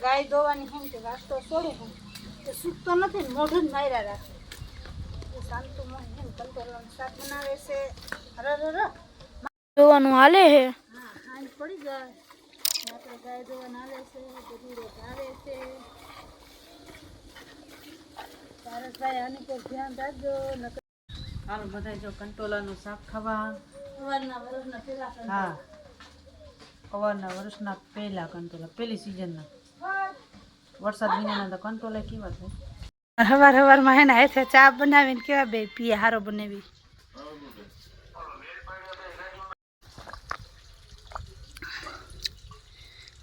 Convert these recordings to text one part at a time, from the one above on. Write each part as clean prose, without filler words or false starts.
ગાય દોવાની હે કે વાસ્તો છોડી હું તે સૂકતો નથી ને મોઢું જ માર્યા રાખે. શાંતુ માં કંટોલાનું શાક બનાવે છે. જોવાનું હાલે હે. હા હાંજ પડી જાય આપણે ગાય દોવાનું હાલે છે. બધું રોજ આવે છે. પારસભાઈ આની પર ધ્યાન રાખજો. હાલો બધા જો કંટોલાનું શાક ખાવા. સવારના વરસના પેલા હા અવારના વર્ષના પહેલા કંટોલા પહેલી સિઝનના વરસાદ વિનાના તો કંટોલા કેવા થાય. હવારમાં હે ને હાથે ચા બનાવીને કેવા બે પીએ હારો બનાવી.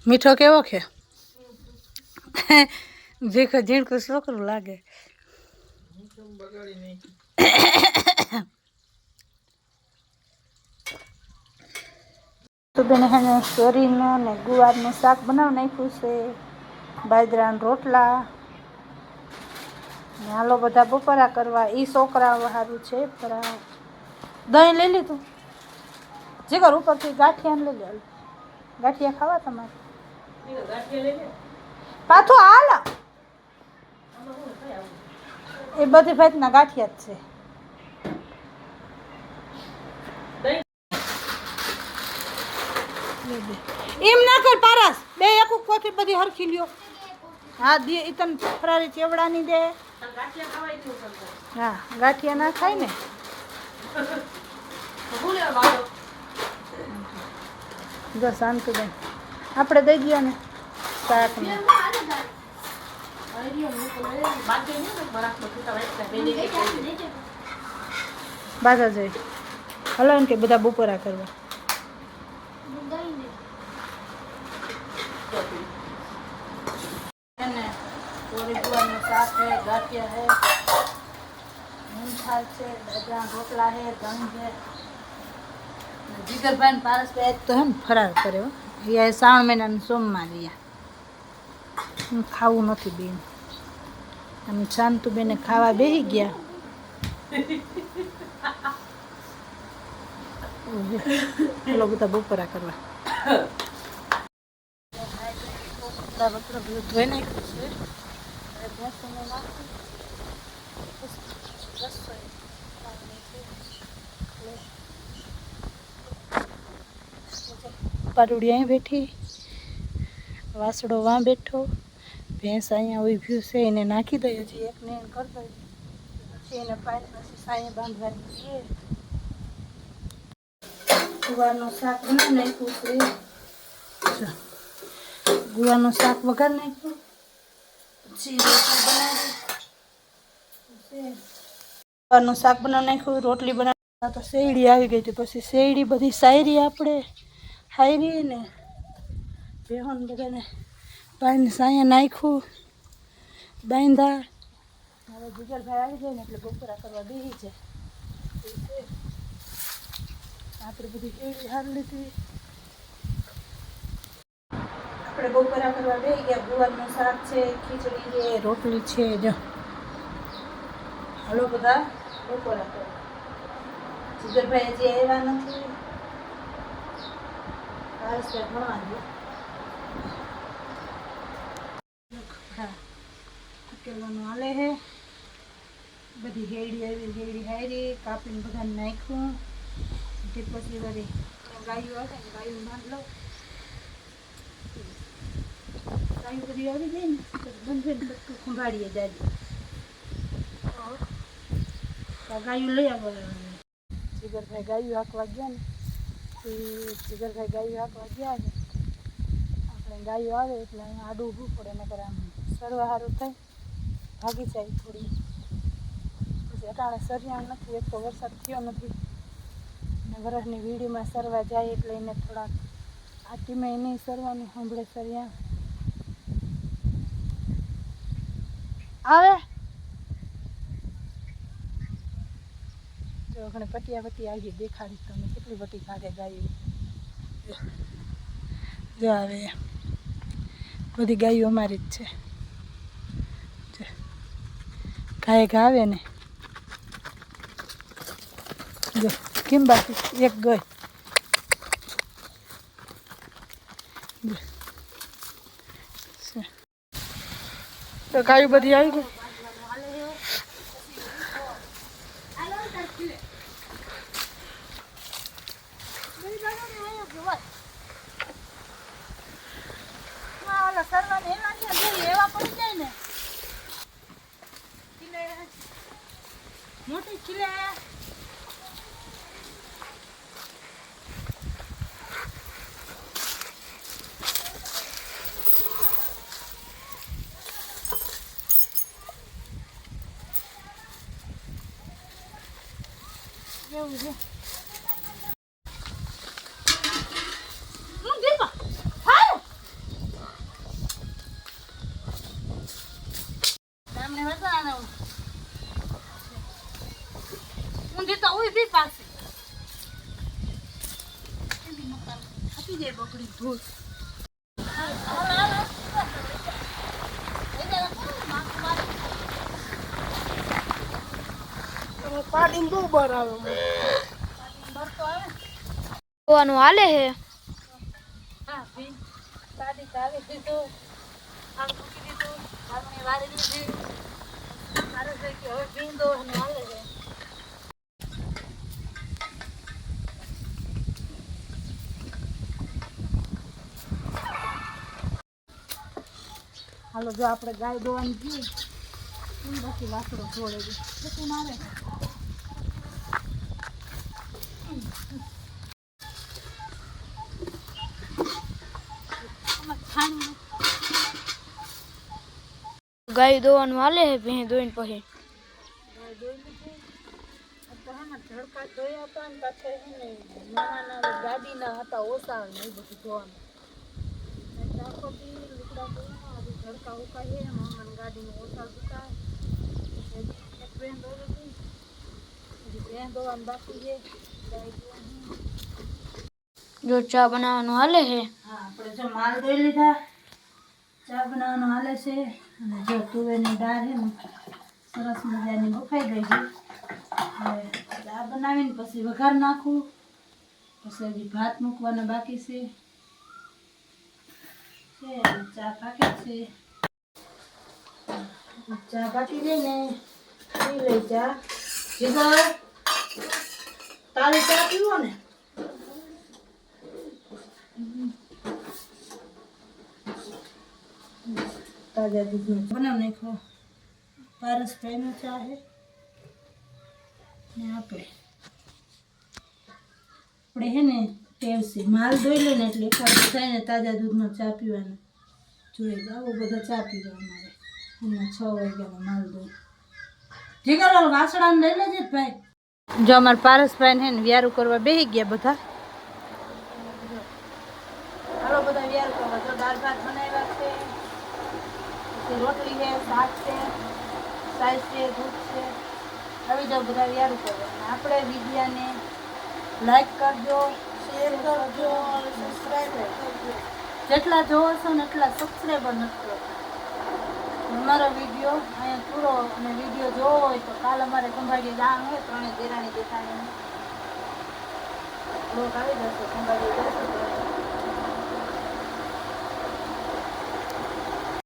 મીઠો કેવો છે? જેખો ઝીણકું છોકરું લાગે. તો બેન હે સોરીનું ને ગુવારનું શાક બનાવી નાખ્યું છે. બાજરાના રોટલા ને હાલો બધા બપોરા કરવા. એ છોકરા સારું છે પણ દહીં લઈ લીધું. જીગર ઉપરથી ગાંઠિયા લઈ લે. ગાંઠિયા ખાવા તમારે પાછું હાલ એ બધી ભાતના ગાંઠિયા જ છે. એમ ના કર પારસ બે એક કોથી બધી હરખી લ્યો. હા દે ઈ તને ફરારી ચેવડાની દે. હા ગાંઠિયા ના ખાય ને જો શાંતિ બેન આપણે દઈ દઈએ ને શાક ને બાજા જઈ હલો એમ કે બધા બપોરા કરવા. શાક છે ગાંઠિયા છે મૂંગફાળ છે બાજરાના રોટલા છે દહીં છે. જીગરભાઈ ને પારસભાઈ તો હે ને ફરાર કર્યો. એ શ્રાવણ મહિનાનું સોમવાર રહ્યા ખાવું નથી બેન. અને શાંતુબેને ખાવા બેસી ગયા. પેલો બધા બપોરા કરવા. બધું ધોઈ નાખ્યું છે. પારુડી અહીં બેઠી વાસડો વાં બેઠો ભેંસ અહીંયા ઉભ્યું છે એને નાખી દઈએ છીએ એકને એને કરી દઈએ પછી એને પાણી પછી સાંયે બાંધવાની છીએ. ગુવારનું શાક બનાવી નાખ્યું છે. ગુવારનું શાક વઘાર નાખ્યું પછી રોટલી બનાવી ગુવારનું શાક બનાવી નાખ્યું રોટલી બનાવી તો શેરડી આવી ગઈ હતી. પછી શેરડી બધી સાયરી આપણે હાયરી ને બેહોન બધાને પાણીને સાંયે નાખ્યું બાંધા. હવે જીગરભાઈ આવી જાય ને એટલે બપોરા કરવા બેસી જાય. આપણે બધી શેરડી હારી લીધી. આપણે બપોરા કરવા બેસી ગયા. ગુવારનું શાક છે ખીચડી છે રોટલી છે. જો હાલો બધા બપોરા કરવા. જીગરભાઈ હજી આવ્યા નથી. કેવાનું હાલે હે બધી હેડી આવી હેડી હારી કાપીને બધાને નાખ્યું. પછી વળી ગાયું આવે ને ગાયું બાંધ લો. ગાયું બધી આવી જાય ને બંધ બધું ખંભાળીએ દાદી ગાયું લઈ આવવા. જીગરભાઈ ગાયું હાંકવા ગયા ને જીગરભાઈ ગાયું હાંકવા ગયા ને આપણે ગાયું આવે એટલે અહીંયા આડું ઊભું પડે નકર આમ સરવા સારું થાય ભાગી જાય થોડી. પછી અટાણે સરિયાણ નથી એક તો વરસાદ થયો નથી ને વરસની વીડીમાં સરવા જાય એટલે એને થોડાક આટીમાં નહીં સરવાનું સાંભળે સરિયાણ આવે. જો ઘણે પટિયા વટી આવી દેખાડી તમને કેટલી વટી કાઢે ગાયું. જો આવે બધી ગાયો અમારી જ છે. ગાય આવે ને જો કેમ બાકી એક ગઈ. તો ગાયું બધી આવી ગઈ. મોટી ખીલે એવું છે. પાડીને બહુ બહાર આવે. જોવાનું હાલે હે. હા ભી સાદી તાવી દીધું આમ મૂકી દીધું આપણે વારી દીધી મારે છે કે હવે ભીંદો અને હાલે છે. હાલો જો આપણે ગાય દોવાની છીએ બાકી લાકડો છોડે પછી મારે ગાય દોવાનું હાલે હે. ભેં દોઈને પછી ઝડકા ધોયા હતા ને પાછળ છે ને નાના ગાડીના હતા ઓછા ને એ બધું ધોવાનું આખો દી લુગડા ધોયા હજી ઝડકા ઉકાય છે મામાની ગાડીનું ઓછા સુકાય એક બેન દોરી હતી હજી બેન ધોવાનું બાકી છે ગાય ધોવાનું. જો ચા બનાવવાનું હાલે હે. હા આપણે જો માલ ધોઈ લીધા ચા બનાવવાનું હાલે છે અને જો તુવેરની દાળ છે ને સરસ મજાની બફાઈ ગઈ છે. હવે ચા બનાવીને પછી વઘાર નાખું પછી હજી ભાત મૂકવાના બાકી છે ચા પાકે છે ચા પાકી જાય ને પી લઈ ચા. જીગર તારે ચા પીવો ને તાજા દૂધનો બનાવ નાખો. પારસભાઈનો ચા છે ને આપણે હે ને ટેવ છે માલ ધોઈ લે ને એટલે એકવાર થાય ને તાજા દૂધનો ચા પીવાનો જોઈએ. આવો બધો ચા પીવા અમારે એમાં 6 વાગ્યાનો માલ ધોઈ જીગર વાસણાને લઈ લેજે ભાઈ. જો અમારા પારસભાઈ ને વ્યારું કરવા બેસી ગયા બધા. હાલો બધા વ્યારું કરવા. જો દાળ ભાત બનાવ્યા છે રોટલી છે શાક છે સાઈઝ છે દૂધ છે. હવે જાઓ બધા વ્યારું કરવા. આપણે વિડીયાને લાઈક કરજો શેર કરજો સબસ્ક્રાઈબ કરજો. જેટલા જોવો છો ને એટલા સબસ્ક્રાઈબર નથી કરતા. અમારો વિડીયો અહીંયા પૂરો અને વિડીયો જોવો હોય તો કાલ અમારે ખંભાળીએ જવાનું હોય 3 દેરાણી જેઠાણી લોક આવી જશે ખંભાળીએ જશે.